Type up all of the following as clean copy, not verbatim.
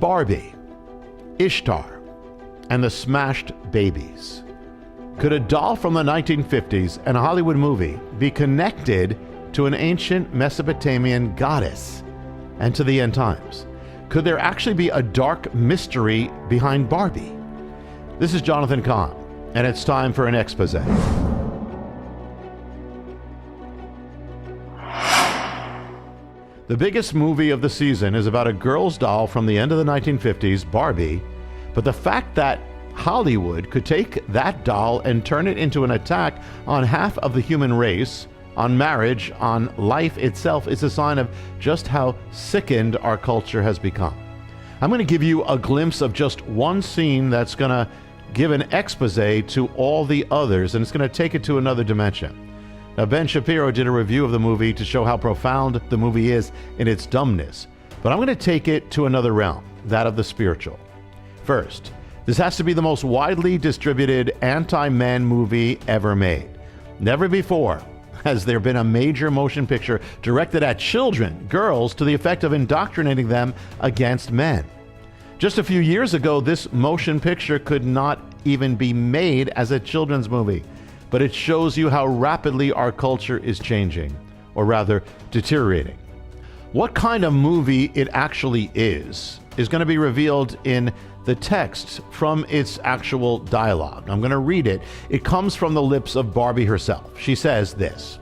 Barbie, Ishtar, and the Smashed Babies. Could a doll from the 1950s and a Hollywood movie be connected to an ancient Mesopotamian goddess and to the end times? Could there actually be a dark mystery behind Barbie? This is Jonathan Cahn, and it's time for an expose. The biggest movie of the season is about a girl's doll from the end of the 1950s, Barbie, but the fact that Hollywood could take that doll and turn it into an attack on half of the human race, on marriage, on life itself, is a sign of just how sickened our culture has become. I'm going to give you a glimpse of just one scene that's going to give an expose to all the others, and it's going to take it to another dimension. Now, Ben Shapiro did a review of the movie to show how profound the movie is in its dumbness, but I'm going to take it to another realm, that of the spiritual. First, this has to be the most widely distributed anti-man movie ever made. Never before has there been a major motion picture directed at children, girls, to the effect of indoctrinating them against men. Just a few years ago, this motion picture could not even be made as a children's movie. But it shows you how rapidly our culture is changing, or rather deteriorating. What kind of movie it actually is going to be revealed in the text from its actual dialogue. I'm going to read it. It comes from the lips of Barbie herself. She says this: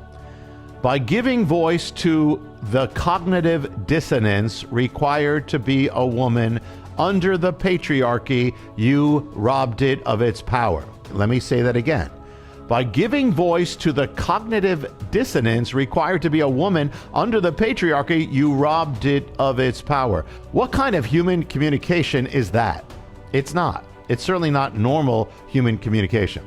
"By giving voice to the cognitive dissonance required to be a woman under the patriarchy, you robbed it of its power." Let me say that again. By giving voice to the cognitive dissonance required to be a woman under the patriarchy, you robbed it of its power. What kind of human communication is that? It's not. It's certainly not normal human communication.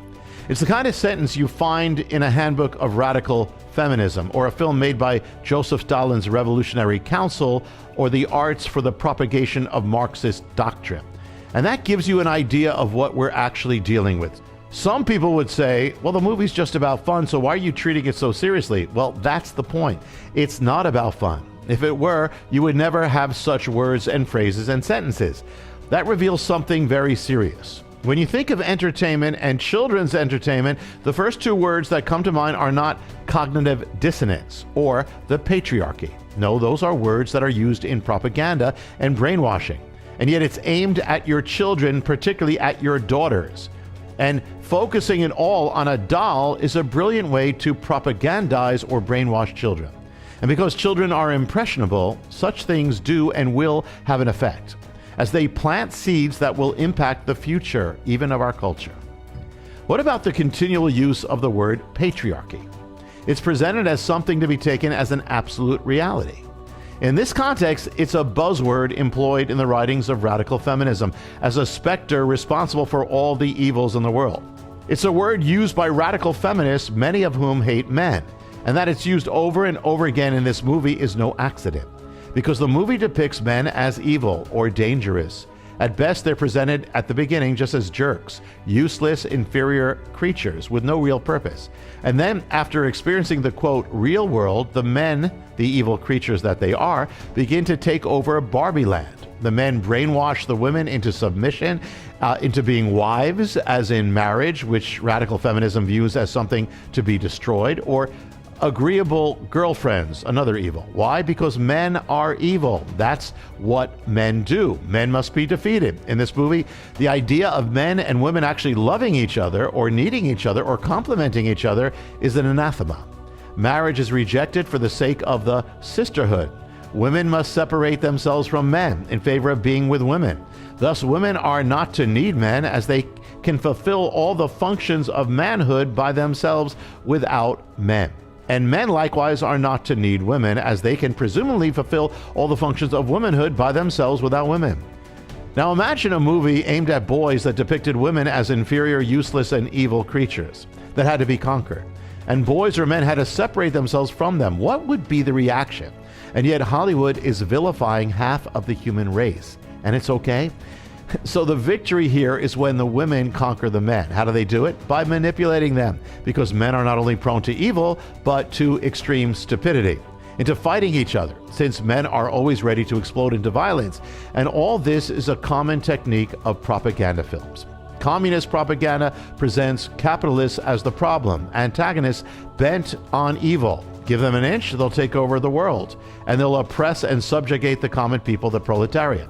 It's the kind of sentence you find in a handbook of radical feminism, or a film made by Joseph Stalin's Revolutionary Council, or the Arts for the Propagation of Marxist Doctrine. And that gives you an idea of what we're actually dealing with. Some people would say, well, the movie's just about fun, so why are you treating it so seriously? Well, that's the point. It's not about fun. If it were, you would never have such words and phrases and sentences. That reveals something very serious. When you think of entertainment and children's entertainment, the first two words that come to mind are not cognitive dissonance or the patriarchy. No, those are words that are used in propaganda and brainwashing. And yet it's aimed at your children, particularly at your daughters. And focusing it all on a doll is a brilliant way to propagandize or brainwash children. And because children are impressionable, such things do and will have an effect, as they plant seeds that will impact the future, even of our culture. What about the continual use of the word patriarchy? It's presented as something to be taken as an absolute reality. In this context, it's a buzzword employed in the writings of radical feminism as a specter responsible for all the evils in the world. It's a word used by radical feminists, many of whom hate men, and that it's used over and over again in this movie is no accident, because the movie depicts men as evil or dangerous. At best, they're presented at the beginning just as jerks, useless, inferior creatures with no real purpose. And then, after experiencing the, quote, real world, the men, the evil creatures that they are, begin to take over Barbie land. The men brainwash the women into submission, into being wives, as in marriage, which radical feminism views as something to be destroyed, or agreeable girlfriends, another evil. Why? Because men are evil. That's what men do. Men must be defeated. In this movie, the idea of men and women actually loving each other or needing each other or complementing each other is an anathema. Marriage is rejected for the sake of the sisterhood. Women must separate themselves from men in favor of being with women. Thus, women are not to need men, as they can fulfill all the functions of manhood by themselves without men. And men likewise are not to need women, as they can presumably fulfill all the functions of womanhood by themselves without women. Now imagine a movie aimed at boys that depicted women as inferior, useless, and evil creatures that had to be conquered, and boys or men had to separate themselves from them. What would be the reaction? And yet Hollywood is vilifying half of the human race, and it's okay? So the victory here is when the women conquer the men. How do they do it? By manipulating them, because men are not only prone to evil, but to extreme stupidity. into fighting each other, since men are always ready to explode into violence. And all this is a common technique of propaganda films. Communist propaganda presents capitalists as the problem, antagonists bent on evil. Give them an inch, they'll take over the world, and they'll oppress and subjugate the common people, the proletariat.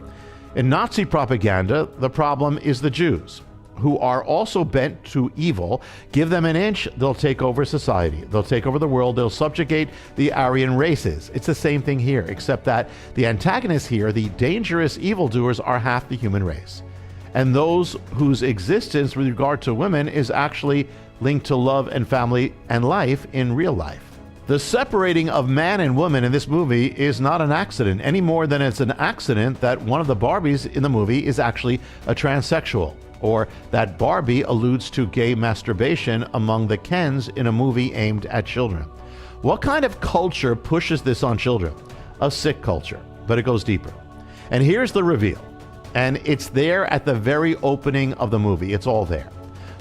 In Nazi propaganda, the problem is the Jews, who are also bent to evil. Give them an inch, they'll take over society. They'll take over the world. They'll subjugate the Aryan races. It's the same thing here, except that the antagonists here, the dangerous evildoers, are half the human race. And those whose existence with regard to women is actually linked to love and family and life in real life. The separating of man and woman in this movie is not an accident, any more than it's an accident that one of the Barbies in the movie is actually a transsexual, or that Barbie alludes to gay masturbation among the Kens in a movie aimed at children. What kind of culture pushes this on children? A sick culture, but it goes deeper. And here's the reveal, and it's there at the very opening of the movie. It's all there.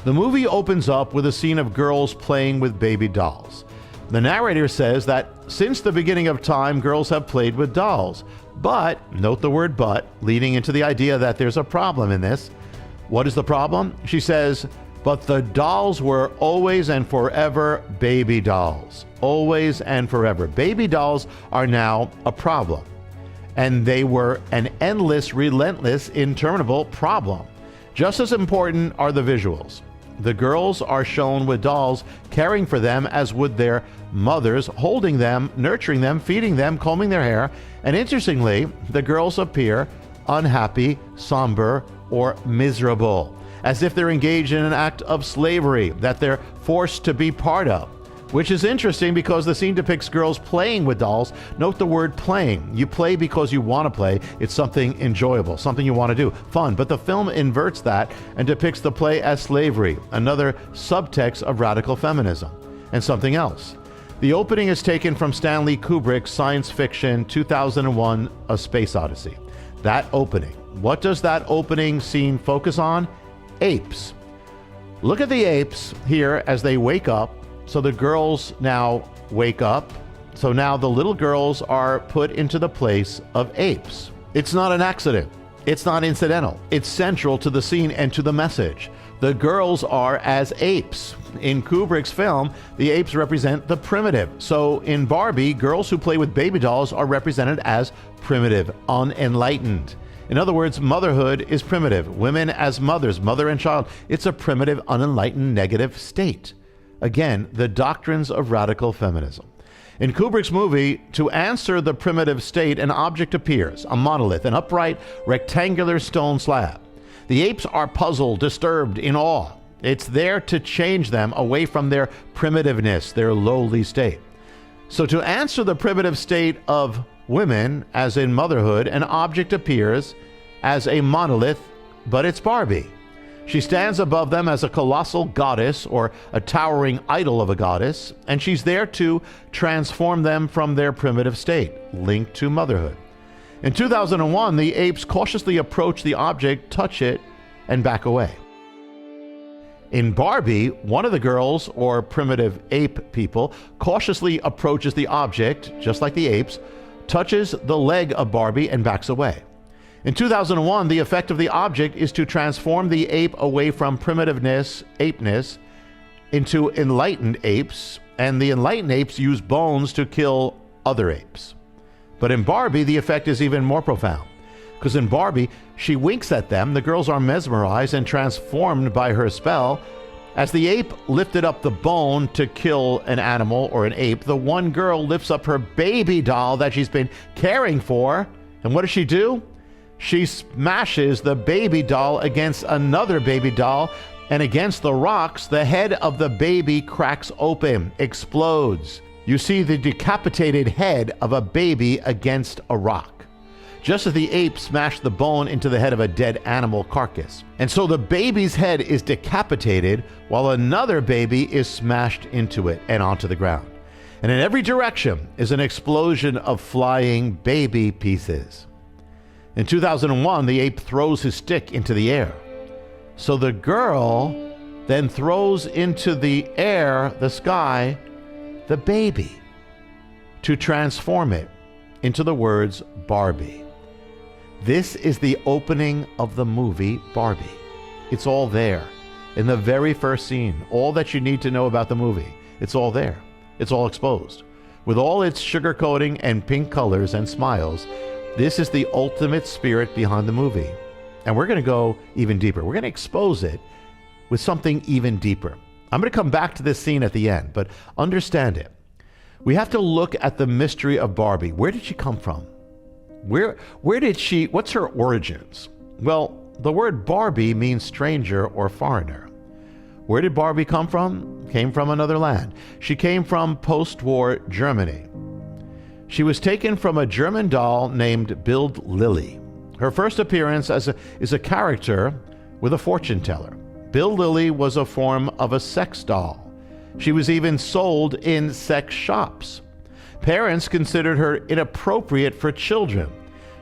The movie opens up with a scene of girls playing with baby dolls. The narrator says that since the beginning of time, girls have played with dolls. But, note the word but, leading into the idea that there's a problem in this. What is the problem? She says, but the dolls were always and forever baby dolls. Always and forever. Baby dolls are now a problem. And they were an endless, relentless, interminable problem. Just as important are the visuals. The girls are shown with dolls, caring for them as would their mothers, holding them, nurturing them, feeding them, combing their hair. And interestingly, the girls appear unhappy, somber, or miserable, as if they're engaged in an act of slavery that they're forced to be part of. Which is interesting because the scene depicts girls playing with dolls. Note the word playing. You play because you want to play. It's something enjoyable, something you want to do, fun. But the film inverts that and depicts the play as slavery, another subtext of radical feminism. And something else. The opening is taken from Stanley Kubrick's science fiction 2001: A Space Odyssey. That opening. What does that opening scene focus on? Apes. Look at the apes here as they wake up. So the girls now wake up. So now the little girls are put into the place of apes. It's not an accident. It's not incidental. It's central to the scene and to the message. The girls are as apes. In Kubrick's film, the apes represent the primitive. So in Barbie, girls who play with baby dolls are represented as primitive, unenlightened. In other words, motherhood is primitive. Women as mothers, mother and child, it's a primitive, unenlightened, negative state. Again, the doctrines of radical feminism. In Kubrick's movie, to answer the primitive state, an object appears, a monolith, an upright, rectangular stone slab. The apes are puzzled, disturbed, in awe. It's there to change them away from their primitiveness, their lowly state. So to answer the primitive state of women, as in motherhood, an object appears as a monolith, but it's Barbie. She stands above them as a colossal goddess or a towering idol of a goddess, and she's there to transform them from their primitive state, linked to motherhood. In 2001, the apes cautiously approach the object, touch it, and back away. In Barbie, one of the girls, or primitive ape people, cautiously approaches the object, just like the apes, touches the leg of Barbie, and backs away. In 2001, the effect of the object is to transform the ape away from primitiveness, apeness, into enlightened apes, and the enlightened apes use bones to kill other apes. But in Barbie, the effect is even more profound, because in Barbie, she winks at them, the girls are mesmerized and transformed by her spell. As the ape lifted up the bone to kill an animal or an ape, the one girl lifts up her baby doll that she's been caring for, and what does she do? She smashes the baby doll against another baby doll, and against the rocks, the head of the baby cracks open, explodes. You see the decapitated head of a baby against a rock, just as the ape smashed the bone into the head of a dead animal carcass. And so the baby's head is decapitated while another baby is smashed into it and onto the ground. And in every direction is an explosion of flying baby pieces. In 2001, the ape throws his stick into the air. So the girl then throws into the air, the sky, the baby. to transform it into the words Barbie. This is the opening of the movie Barbie. It's all there. In the very first scene, all that you need to know about the movie, it's all there. It's all exposed. With all its sugarcoating and pink colors and smiles, this is the ultimate spirit behind the movie. And we're going to go even deeper. We're going to expose it with something even deeper. I'm going to come back to this scene at the end, but understand it. We have to look at the mystery of Barbie. Where did she come from? Where did she, what's her origins? Well, the word Barbie means stranger or foreigner. Where did Barbie come from? Came from another land. She came from post-war Germany. She was taken from a German doll named Bild Lily. Her first appearance is a character with a fortune teller. Bild Lily was a form of a sex doll. She was even sold in sex shops. Parents considered her inappropriate for children.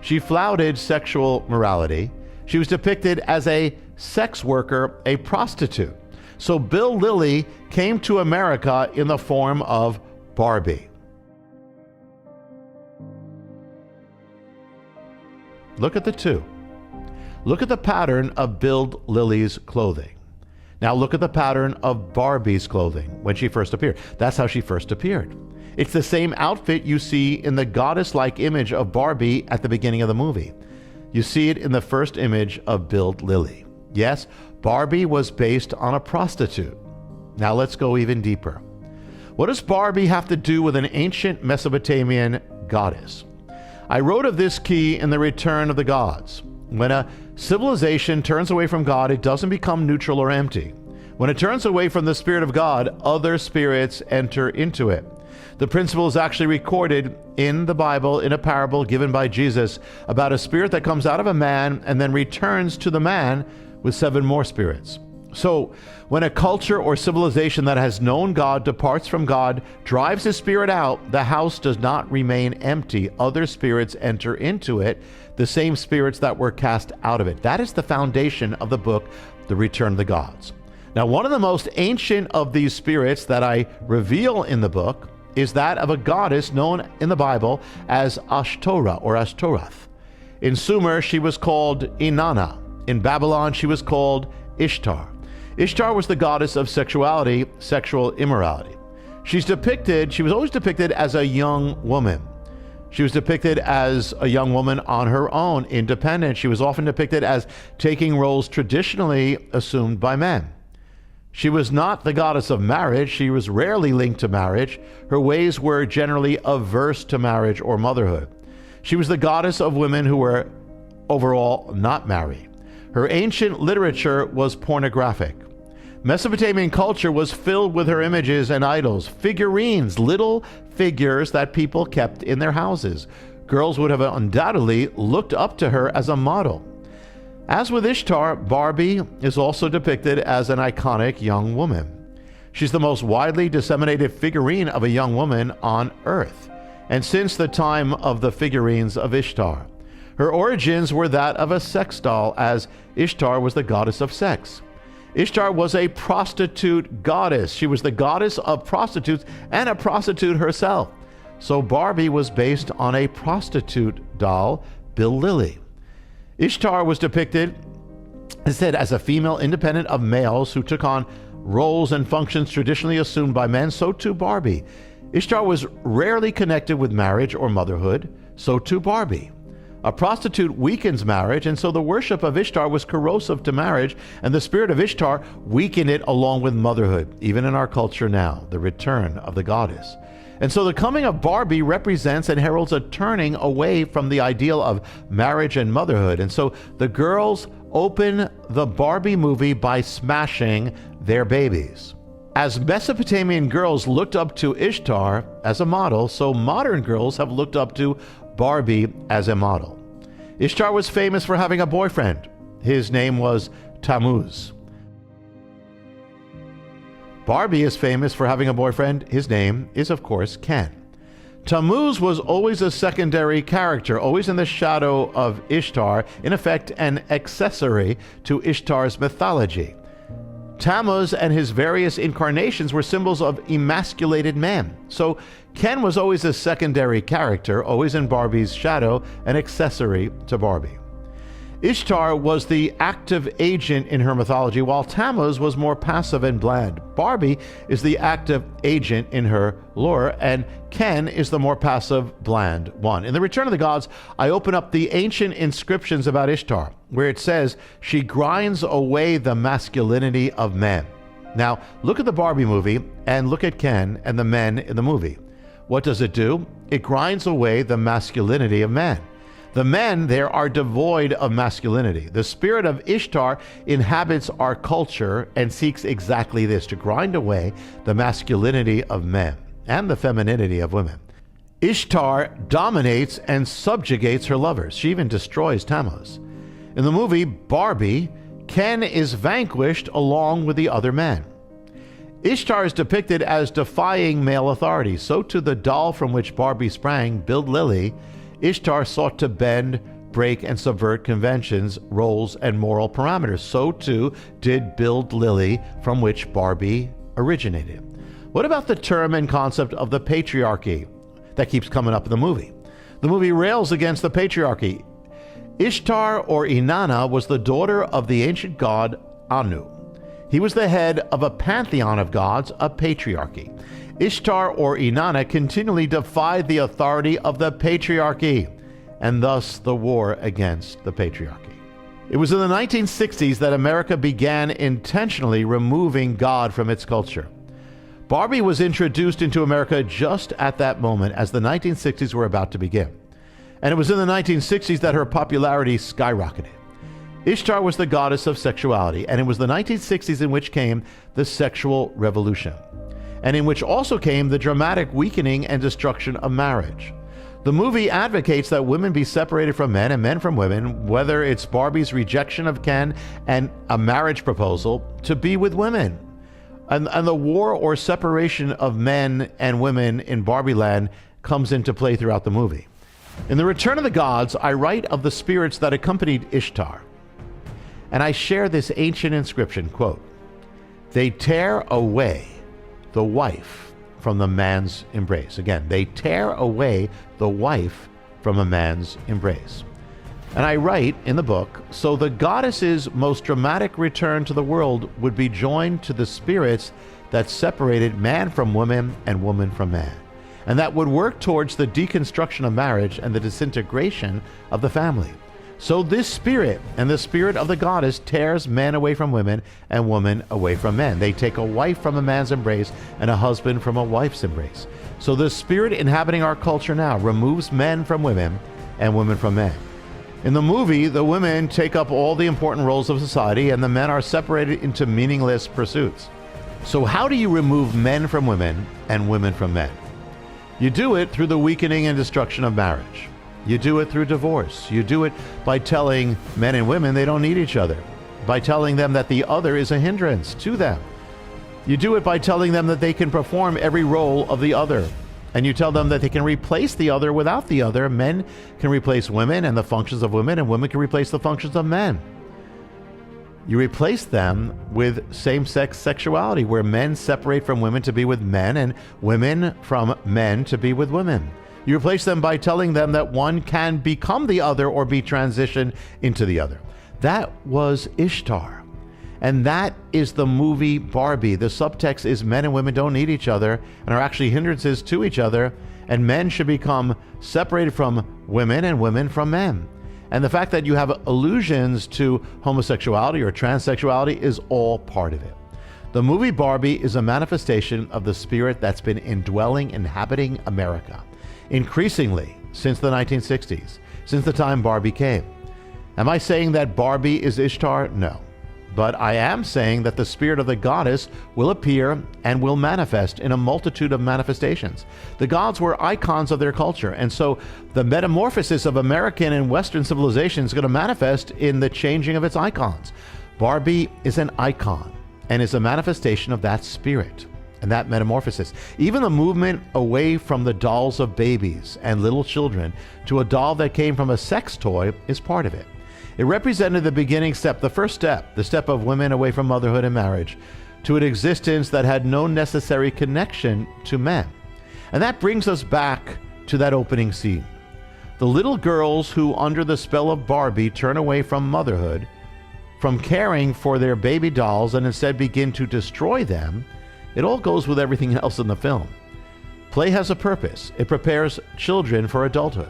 She flouted sexual morality. She was depicted as a sex worker, a prostitute. So Bild Lily came to America in the form of Barbie. Look at the two. Look at the pattern of Bild Lily's clothing. Now look at the pattern of Barbie's clothing when she first appeared. That's how she first appeared. It's the same outfit you see in the goddess-like image of Barbie at the beginning of the movie. You see it in the first image of Bild Lily. Yes, Barbie was based on a prostitute. Now let's go even deeper. What does Barbie have to do with an ancient Mesopotamian goddess? I wrote of this key in The Return of the Gods. When a civilization turns away from God, it doesn't become neutral or empty. When it turns away from the Spirit of God, other spirits enter into it. The principle is actually recorded in the Bible in a parable given by Jesus about a spirit that comes out of a man and then returns to the man with 7 more spirits. So, when a culture or civilization that has known God departs from God, drives his spirit out, the house does not remain empty. Other spirits enter into it, the same spirits that were cast out of it. That is the foundation of the book, The Return of the Gods. Now, one of the most ancient of these spirits that I reveal in the book is that of a goddess known in the Bible as Ashtoreth or Ashtoreth. In Sumer, she was called Inanna. In Babylon, she was called Ishtar. Ishtar was the goddess of sexuality, sexual immorality. She was always depicted as a young woman. She was depicted as a young woman on her own, independent. She was often depicted as taking roles traditionally assumed by men. She was not the goddess of marriage. She was rarely linked to marriage. Her ways were generally averse to marriage or motherhood. She was the goddess of women who were overall not married. Her ancient literature was pornographic. Mesopotamian culture was filled with her images and idols, figurines, little figures that people kept in their houses. Girls would have undoubtedly looked up to her as a model. As with Ishtar, Barbie is also depicted as an iconic young woman. She's the most widely disseminated figurine of a young woman on Earth, and since the time of the figurines of Ishtar. Her origins were that of a sex doll, as Ishtar was the goddess of sex. Ishtar was a prostitute goddess. She was the goddess of prostitutes and a prostitute herself. So Barbie was based on a prostitute doll, Bild Lily. Ishtar was depicted, instead, as a female independent of males who took on roles and functions traditionally assumed by men. So too Barbie. Ishtar was rarely connected with marriage or motherhood. So too Barbie. A prostitute weakens marriage, and so the worship of Ishtar was corrosive to marriage, and the spirit of Ishtar weakened it along with motherhood, even in our culture now, the return of the goddess. And so the coming of Barbie represents and heralds a turning away from the ideal of marriage and motherhood. And so the girls open the Barbie movie by smashing their babies. As Mesopotamian girls looked up to Ishtar as a model, so modern girls have looked up to Barbie as a model. Ishtar was famous for having a boyfriend. His name was Tammuz. Barbie is famous for having a boyfriend. His name is, of course, Cahn. Tammuz was always a secondary character, always in the shadow of Ishtar, in effect an accessory to Ishtar's mythology. Tammuz and his various incarnations were symbols of emasculated man. So Ken was always a secondary character, always in Barbie's shadow, an accessory to Barbie. Ishtar was the active agent in her mythology, while Tammuz was more passive and bland. Barbie is the active agent in her lore, and Ken is the more passive, bland one. In The Return of the Gods, I open up the ancient inscriptions about Ishtar, where it says, she grinds away the masculinity of men. Now, look at the Barbie movie, and look at Ken and the men in the movie. What does it do? It grinds away the masculinity of men. The men there are devoid of masculinity. The spirit of Ishtar inhabits our culture and seeks exactly this, to grind away the masculinity of men and the femininity of women. Ishtar dominates and subjugates her lovers. She even destroys Tammuz. In the movie Barbie, Ken is vanquished along with the other men. Ishtar is depicted as defying male authority. So to the doll from which Barbie sprang, Build Lily, Ishtar sought to bend, break, and subvert conventions, roles, and moral parameters. So too did Build Lily, from which Barbie originated. What about the term and concept of the patriarchy that keeps coming up in the movie? The movie rails against the patriarchy. Ishtar, or Inanna, was the daughter of the ancient god Anu. He was the head of a pantheon of gods, a patriarchy. Ishtar, or Inanna, continually defied the authority of the patriarchy, and thus the war against the patriarchy. It was in the 1960s that America began intentionally removing God from its culture. Barbie was introduced into America just at that moment, as the 1960s were about to begin. And it was in the 1960s that her popularity skyrocketed. Ishtar was the goddess of sexuality, and it was the 1960s in which came the sexual revolution, and in which also came the dramatic weakening and destruction of marriage. The movie advocates that women be separated from men and men from women, whether it's Barbie's rejection of Ken and a marriage proposal to be with women. And the war or separation of men and women in Barbie land comes into play throughout the movie. In The Return of the Gods, I write of the spirits that accompanied Ishtar, and I share this ancient inscription, quote, "They tear away the wife from the man's embrace." Again, they tear away the wife from a man's embrace. And I write in the book, so the goddess's most dramatic return to the world would be joined to the spirits that separated man from woman and woman from man, and that would work towards the deconstruction of marriage and the disintegration of the family. So this spirit and the spirit of the goddess tears men away from women and women away from men. They take a wife from a man's embrace and a husband from a wife's embrace. So the spirit inhabiting our culture now removes men from women and women from men. In the movie, the women take up all the important roles of society and the men are separated into meaningless pursuits. So how do you remove men from women and women from men? You do it through the weakening and destruction of marriage. You do it through divorce. You do it by telling men and women they don't need each other, by telling them that the other is a hindrance to them. You do it by telling them that they can perform every role of the other. And you tell them that they can replace the other without the other. Men can replace women and the functions of women, and women can replace the functions of men. You replace them with same-sex sexuality, where men separate from women to be with men and women from men to be with women. You replace them by telling them that one can become the other or be transitioned into the other. That was Ishtar. And that is the movie Barbie. The subtext is men and women don't need each other and are actually hindrances to each other, and men should become separated from women and women from men. And the fact that you have allusions to homosexuality or transsexuality is all part of it. The movie Barbie is a manifestation of the spirit that's been indwelling, inhabiting America, increasingly since the 1960s, since the time Barbie came. Am I saying that Barbie is Ishtar? No. But I am saying that the spirit of the goddess will appear and will manifest in a multitude of manifestations. The gods were icons of their culture, and so the metamorphosis of American and Western civilization is going to manifest in the changing of its icons. Barbie is an icon and is a manifestation of that spirit and that metamorphosis. Even the movement away from the dolls of babies and little children to a doll that came from a sex toy is part of it. It represented the beginning step, the first step, the step of women away from motherhood and marriage to an existence that had no necessary connection to men. And that brings us back to that opening scene. The little girls who, under the spell of Barbie, turn away from motherhood, from caring for their baby dolls, and instead begin to destroy them. It all goes with everything else in the film. Play has a purpose. It prepares children for adulthood.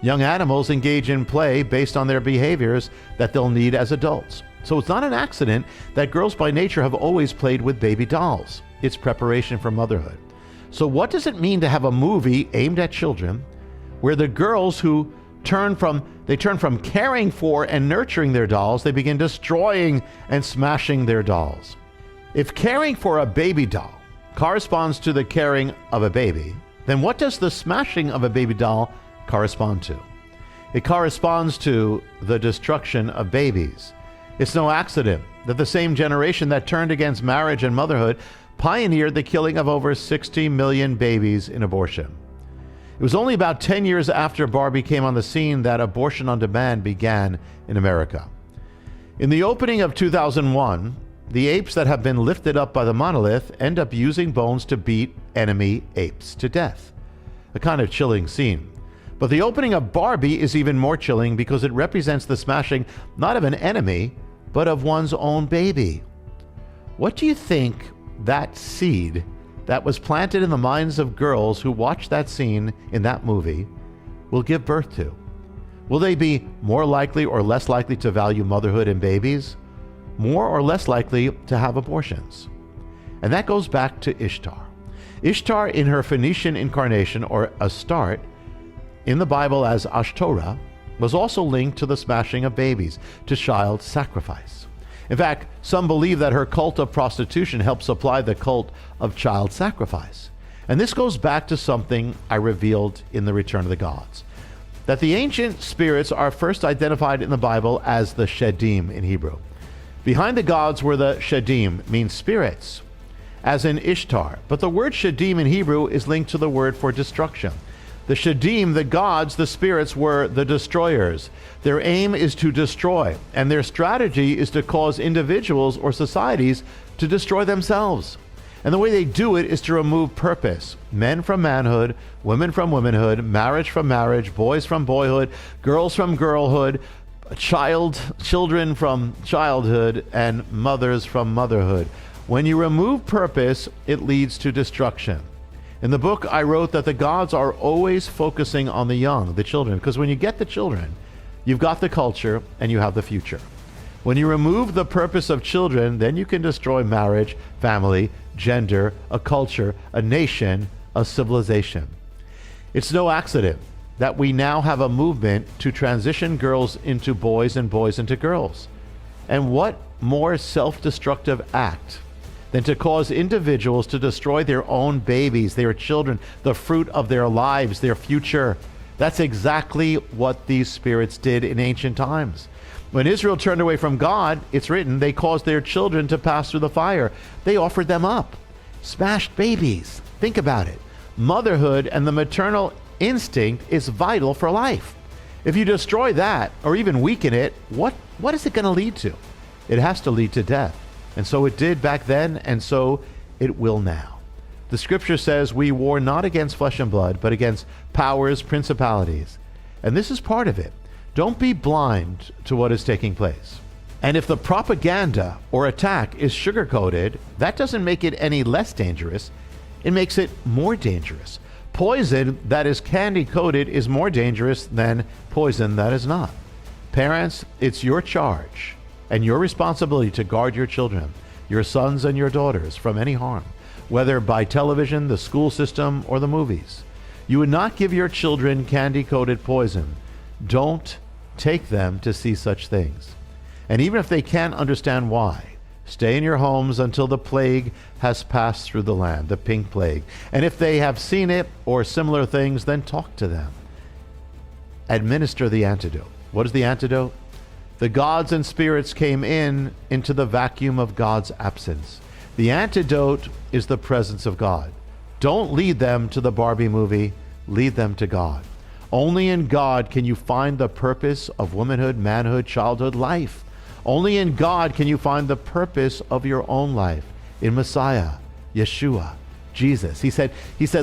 Young animals engage in play based on their behaviors that they'll need as adults. So it's not an accident that girls by nature have always played with baby dolls. It's preparation for motherhood. So what does it mean to have a movie aimed at children where the girls who turn from caring for and nurturing their dolls, they begin destroying and smashing their dolls? If caring for a baby doll corresponds to the caring of a baby, then what does the smashing of a baby doll correspond to? It corresponds to the destruction of babies. It's no accident that the same generation that turned against marriage and motherhood pioneered the killing of over 60 million babies in abortion. It was only about 10 years after Barbie came on the scene that abortion on demand began in America. In the opening of 2001, the apes that have been lifted up by the monolith end up using bones to beat enemy apes to death. A kind of chilling scene. But the opening of Barbie is even more chilling because it represents the smashing not of an enemy, but of one's own baby. What do you think that seed that was planted in the minds of girls who watched that scene in that movie will give birth to? Will they be more likely or less likely to value motherhood and babies? More or less likely to have abortions? And that goes back to Ishtar. Ishtar, in her Phoenician incarnation, or Astarte, in the Bible as Ashtoreth, was also linked to the smashing of babies, to child sacrifice. In fact, some believe that her cult of prostitution helped supply the cult of child sacrifice. And this goes back to something I revealed in the Return of the Gods, that the ancient spirits are first identified in the Bible as the Shedim in Hebrew. Behind the gods were the Shedim, means spirits, as in Ishtar. But the word Shedim in Hebrew is linked to the word for destruction. The Shedim, the gods, the spirits, were the destroyers. Their aim is to destroy, and their strategy is to cause individuals or societies to destroy themselves. And the way they do it is to remove purpose. Men from manhood, women from womanhood, marriage from marriage, boys from boyhood, girls from girlhood, children from childhood, and mothers from motherhood. When you remove purpose, it leads to destruction. In the book, I wrote that the gods are always focusing on the young, the children, because when you get the children, you've got the culture and you have the future. When you remove the purpose of children, then you can destroy marriage, family, gender, a culture, a nation, a civilization. It's no accident that we now have a movement to transition girls into boys and boys into girls. And what more self-destructive act than to cause individuals to destroy their own babies, their children, the fruit of their lives, their future? That's exactly what these spirits did in ancient times. When Israel turned away from God, it's written, they caused their children to pass through the fire. They offered them up. Smashed babies. Think about it. Motherhood and the maternal instinct is vital for life. If you destroy that, or even weaken it, what is it going to lead to? It has to lead to death. And so it did back then, and so it will now. The scripture says we war not against flesh and blood, but against powers, principalities. And this is part of it. Don't be blind to what is taking place. And if the propaganda or attack is sugar-coated, that doesn't make it any less dangerous. It makes it more dangerous. Poison that is candy-coated is more dangerous than poison that is not. Parents, it's your charge and your responsibility to guard your children, your sons and your daughters, from any harm, whether by television, the school system, or the movies. You would not give your children candy-coated poison. Don't take them to see such things. And even if they can't understand why, stay in your homes until the plague has passed through the land, the pink plague. And if they have seen it or similar things, then talk to them. Administer the antidote. What is the antidote? The gods and spirits came into the vacuum of God's absence. The antidote is the presence of God. Don't lead them to the Barbie movie. Lead them to God. Only in God can you find the purpose of womanhood, manhood, childhood, life. Only in God can you find the purpose of your own life. In Messiah, Yeshua, Jesus. He said,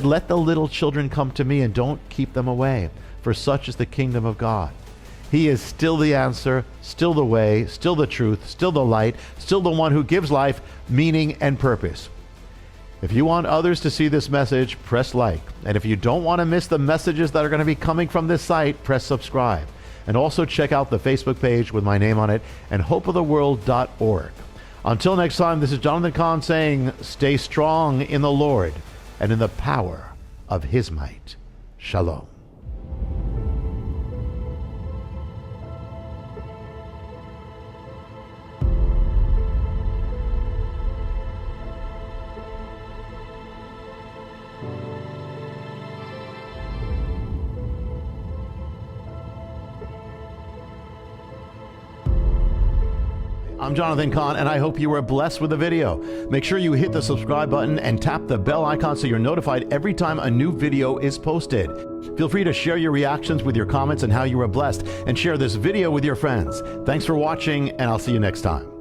let the little children come to me and don't keep them away, for such is the kingdom of God. He is still the answer, still the way, still the truth, still the light, still the one who gives life, meaning, and purpose. If you want others to see this message, press like. And if you don't want to miss the messages that are going to be coming from this site, press subscribe. And also check out the Facebook page with my name on it and hopeoftheworld.org. Until next time, this is Jonathan Cahn saying, stay strong in the Lord and in the power of his might. Shalom. I'm Jonathan Cahn, and I hope you were blessed with the video. Make sure you hit the subscribe button and tap the bell icon so you're notified every time a new video is posted. Feel free to share your reactions with your comments and how you were blessed, and share this video with your friends. Thanks for watching, and I'll see you next time.